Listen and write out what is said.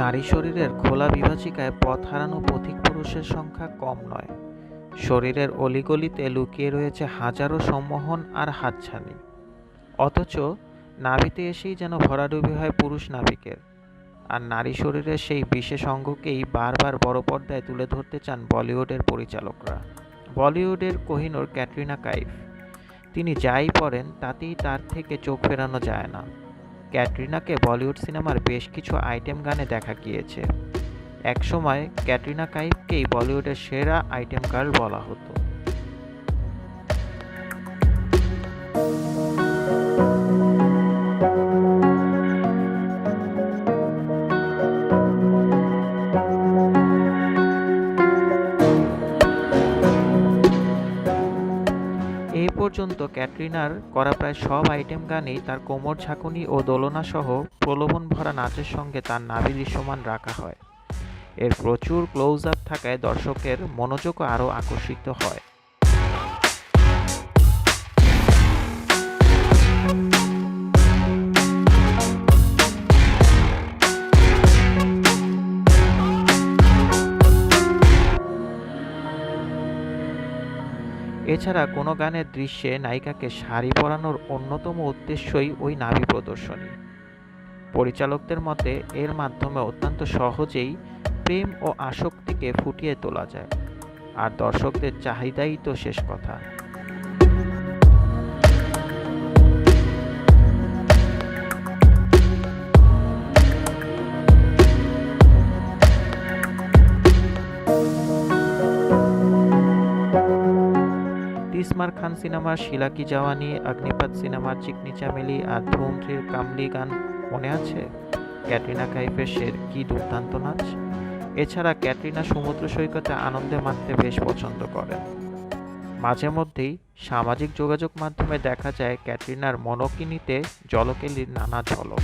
নারী শরীরের খোলা বিভাজিকায় পথ হারানো পথিক পুরুষের সংখ্যা কম নয়। শরীরের অলিগলিতে লুকিয়ে রয়েছে হাজারো সম্মোহন আর হাতছানি। অথচ নাভিতে এসেই যেন ভরাডুবি হয় পুরুষ নাবিকের। আর নারী শরীরের সেই বিশেষ অঙ্গকেই বারবার বড় পর্দায় তুলে ধরতে চান বলিউডের পরিচালকরা। বলিউডের কোহিনূর ক্যাটরিনা কাইফ, তিনি যাই পড়েন তাতেই তার থেকে চোখ ফেরানো যায় না। ক্যাটরিনাকে বলিউড সিনেমার বেশ কিছু আইটেম গানে দেখা গিয়েছে। একসময় ক্যাটরিনা কাইফকেই বলিউডের সেরা আইটেম গার্ল বলা হতো। এই পর্যন্ত ক্যাটরিনার করা প্রায় সব আইটেম গানেই তার কোমর ঝাঁকুনি ও দোলনাসহ প্রলোভন ভরা নাচের সঙ্গে তার নাভি দৃশ্যমান রাখা হয়। এর প্রচুর ক্লোজ আপ থাকায় দর্শকের মনোযোগও আরও আকর্ষিত হয়। এছাড়া কোনো গানের দৃশ্যে নায়িকাকে শাড়ি পরানোর অন্যতম উদ্দেশ্যই ওই নাভি প্রদর্শনী। পরিচালকদের মতে এর মাধ্যমে অত্যন্ত সহজেই প্রেম ও আসক্তিকে ফুটিয়ে তোলা যায়, আর দর্শকদের চাহিদাই তো শেষ কথা। তিসমার খান সিনেমার শিলা কি জাওয়ানি, অগ্নিপথ সিনেমার চিকনি চামেলি আর ধুম 3-র কামলি গান মনে আছে? ক্যাটরিনা কাইফের সে কি দুর্দান্ত নাচ! এছাড়া ক্যাটরিনা সমুদ্র সৈকতে আনন্দে মাততে বেশ পছন্দ করেন। মাঝে মধ্যেই সামাজিক যোগাযোগ মাধ্যমে দেখা যায় ক্যাটরিনার মনোকিনীতে জলকেলির নানা ঝলক।